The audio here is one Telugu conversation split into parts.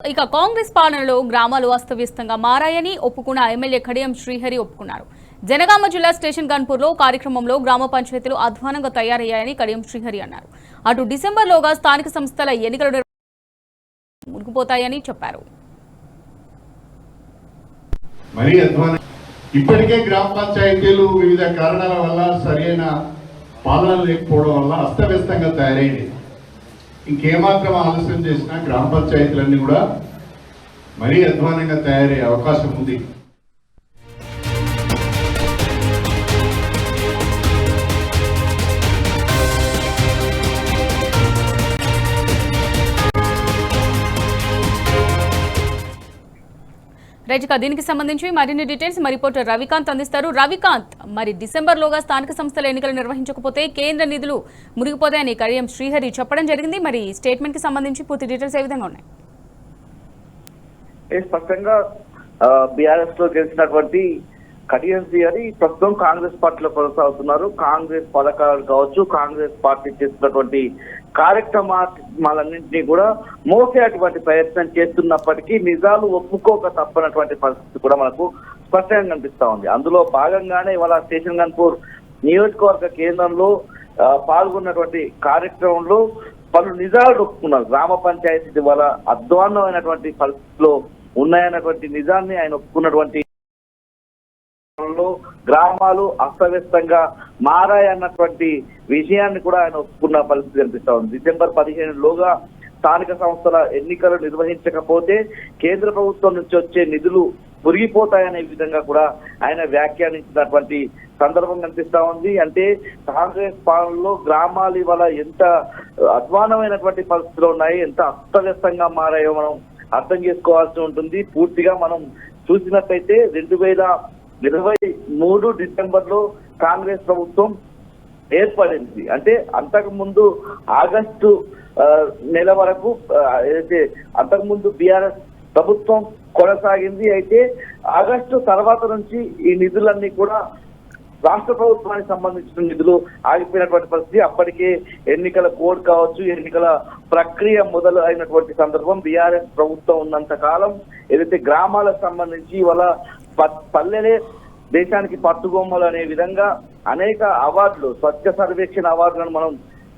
ఇక కాంగ్రెస్ పాలనలో గ్రామాలు అస్తవ్యస్తంగా మారాయని ఒప్పుకున్న ఎమ్మెల్యే కడియం శ్రీహరి ఒప్పుకున్నారు. జనగామ జిల్లా స్టేషన్ గన్పూర్లో కార్యక్రమంలో గ్రామ పంచాయతీలు అధ్వానంగా తయారయ్యాయని కడియం శ్రీహరి అన్నారు. అటు డిసెంబర్లోగా స్థానిక సంస్థల ఎన్నికలు మునిగిపోతాయని చెప్పారు. ఇప్పటికే గ్రామ పంచాయతీలు వివిధ కారణాల వల్ల సరైన పాలన లేకపోవడం వల్ల అస్తవ్యస్తంగా తయారైంది. ఇంకేమాత్రం ఆలస్యం చేసినా గ్రామ పంచాయతీలన్నీ కూడా మరీ అధ్వానంగా తయారయ్యే అవకాశం ఉంది. రైట్గా దీనికి సంబంధించి మరిన్ని డీటెయిల్స్ మా రిపోర్టర్ రవికాంత్ అందిస్తారు. రవికాంత్, మరి డిసెంబర్లోగా స్థానిక సంస్థల ఎన్నికలు నిర్వహించకపోతే కేంద్ర నిధులు మునిగిపోతాయని కడియం శ్రీహరి చెప్పడం జరిగింది. మరి స్టేట్మెంట్ కి సంబంధించి పూర్తి డీటెయిల్స్ ఏ విధంగా ఉన్నాయి? స్పష్టంగా బీఆర్ఎస్ లో గెలిచినటువంటి కడియం శ్రీహరి ప్రస్తుతం కాంగ్రెస్ పార్టీలో కొనసాగుతున్నారు. కాంగ్రెస్ పథకాలు కావచ్చు, కాంగ్రెస్ పార్టీ చేస్తున్నటువంటి కార్యక్రమాలన్నింటినీ కూడా మోసేటువంటి ప్రయత్నం చేస్తున్నప్పటికీ నిజాలు ఒప్పుకోక తప్పనటువంటి పరిస్థితి కూడా మనకు స్పష్టంగా కనిపిస్తా ఉంది. అందులో భాగంగానే ఇవాళ స్టేషన్ గన్పూర్ నియోజకవర్గ కేంద్రంలో పాల్గొన్నటువంటి కార్యక్రమంలో పలు నిజాలు ఒప్పుకున్నారు. గ్రామ పంచాయతీ ఇవాళ అధ్వాన్నమైనటువంటి పరిస్థితిలో ఉన్నాయన్నటువంటి నిజాన్ని ఆయన ఒప్పుకున్నటువంటి గ్రామాలు అస్తవ్యస్తంగా మారాయన్నటువంటి విషయాన్ని కూడా ఆయన ఒప్పుకున్న పరిస్థితి కనిపిస్తా ఉంది. డిసెంబర్ 15లోగా స్థానిక సంస్థల ఎన్నికలు నిర్వహించకపోతే కేంద్ర ప్రభుత్వం నుంచి వచ్చే నిధులు మురిగిపోతాయనే విధంగా కూడా ఆయన వ్యాఖ్యానించినటువంటి సందర్భం కనిపిస్తా ఉంది. అంటే కాంగ్రెస్ పాలనలో గ్రామాలు ఇవాళ ఎంత అధ్వానమైనటువంటి పరిస్థితులు ఉన్నాయి, ఎంత అస్తవ్యస్తంగా మారాయో మనం అర్థం చేసుకోవాల్సి ఉంటుంది. పూర్తిగా మనం చూసినట్టయితే 2023 డిసెంబర్లో కాంగ్రెస్ ప్రభుత్వం ఏర్పడింది. అంటే అంతకు ముందు ఆగస్టు నెల వరకు ఏదైతే అంతకుముందు బీఆర్ఎస్ ప్రభుత్వం కొనసాగింది. అయితే ఆగస్టు తర్వాత నుంచి ఈ నిధులన్నీ కూడా రాష్ట్ర ప్రభుత్వానికి సంబంధించిన నిధులు ఆగిపోయినటువంటి పరిస్థితి. అప్పటికే ఎన్నికల కోడ్ కావచ్చు, ఎన్నికల ప్రక్రియ మొదలు అయినటువంటి సందర్భం. బీఆర్ఎస్ ప్రభుత్వం ఉన్నంత కాలం ఏదైతే గ్రామాలకు సంబంధించి ఇవాళ పల్లెలే దేశానికి పట్టుగొమ్మలు అనే విధంగా అనేక అవార్డులు, స్వచ్ఛ సర్వేక్షణ అవార్డులను మనం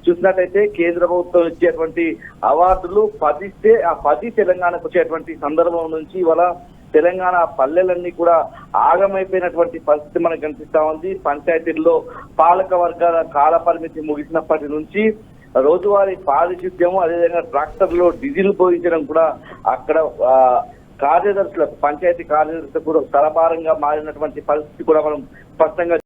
చూసినట్టయితే కేంద్ర ప్రభుత్వం ఇచ్చేటువంటి అవార్డులు 10 ఇస్తే ఆ 10 తెలంగాణకు వచ్చేటువంటి సందర్భం నుంచి ఇవాళ తెలంగాణ పల్లెలన్నీ కూడా ఆగమైపోయినటువంటి పరిస్థితి మనకు కనిపిస్తా ఉంది. పంచాయతీల్లో పాలక వర్గాల కాల పరిమితి ముగిసినప్పటి నుంచి రోజువారీ పారిశుద్ధ్యము, అదేవిధంగా ట్రాక్టర్లో డీజిల్ పోయించడం కూడా అక్కడ కార్యదర్శులకు, పంచాయతీ కార్యదర్శులకు కూడా తలభారంగా మారినటువంటి పరిస్థితి కూడా మనం స్పష్టంగా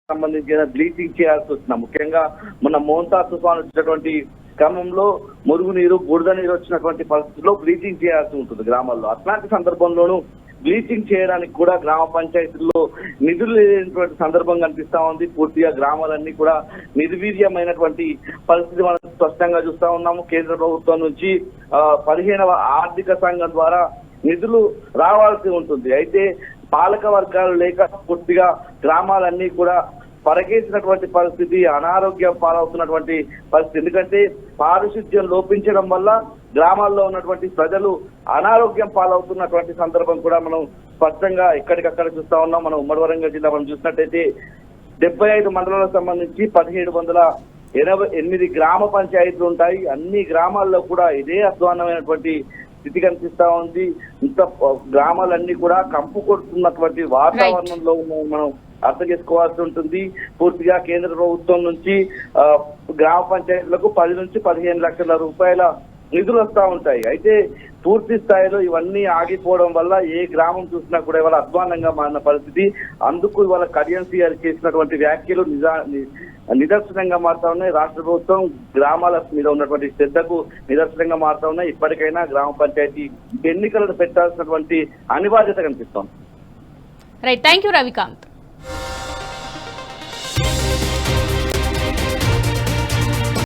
సంబంధించిన బ్లీచింగ్ చేయాల్సి వస్తున్నాం. ముఖ్యంగా మొన్న మోంతా తుఫాన్ వచ్చినటువంటి క్రమంలో మురుగునీరు, బురద నీరు వచ్చినటువంటి పరిస్థితుల్లో బ్లీచింగ్ చేయాల్సి ఉంటుంది గ్రామాల్లో. అట్లాంటి సందర్భంలోనూ బ్లీచింగ్ చేయడానికి కూడా గ్రామ పంచాయతీల్లో నిధులు లేనటువంటి సందర్భం కనిపిస్తా ఉంది. పూర్తిగా గ్రామాలన్నీ కూడా నిర్వీర్యమైనటువంటి పరిస్థితి మనం స్పష్టంగా చూస్తా ఉన్నాము. కేంద్ర ప్రభుత్వం నుంచి 15వ ఆర్థిక సంఘం ద్వారా నిధులు రావాల్సి ఉంటుంది. అయితే పాలక వర్గాలు లేక పూర్తిగా గ్రామాలన్నీ కూడా పరగేసినటువంటి పరిస్థితి, అనారోగ్యం పాలవుతున్నటువంటి పరిస్థితి. ఎందుకంటే పారిశుద్ధ్యం లోపించడం వల్ల గ్రామాల్లో ఉన్నటువంటి ప్రజలు అనారోగ్యం పాలవుతున్నటువంటి సందర్భం కూడా మనం స్పష్టంగా ఎక్కడికక్కడ చూస్తా ఉన్నాం. మనం ఉమ్మడి వరంగల్ జిల్లా మనం చూసినట్టయితే 75 మండలాలకు సంబంధించి 1788 గ్రామ పంచాయతీలు ఉంటాయి. అన్ని గ్రామాల్లో కూడా ఇదే అధ్వాన్నమైనటువంటి స్థితి కనిపిస్తా ఉంది. ఇంత గ్రామాలన్నీ కూడా కంపు కొడుతున్నటువంటి వాతావరణంలో మనం అర్థం చేసుకోవాల్సి ఉంటుంది. పూర్తిగా కేంద్ర ప్రభుత్వం నుంచి గ్రామ పంచాయతీలకు 10 నుంచి 15 లక్షల రూపాయల నిధులు వస్తూ ఉంటాయి. అయితే పూర్తి స్థాయిలో ఇవన్నీ ఆగిపోవడం వల్ల ఏ గ్రామం చూసినా కూడా ఇవాళ అధ్వానంగా మారిన పరిస్థితి. అందుకు ఇవాళ కడియం శ్రీహరి చేసినటువంటి వ్యాఖ్యలు నిదర్శనంగా మారుతా ఉన్నాయి. రాష్ట్ర ప్రభుత్వం గ్రామాల మీద ఉన్నటువంటి శ్రద్ధకు నిదర్శనంగా మారుతా ఉన్నాయి. ఇప్పటికైనా గ్రామ పంచాయతీ ఎన్నికలను పెట్టాల్సినటువంటి అనివార్యత కనిపిస్తోంది. Right, thank you Ravikanth.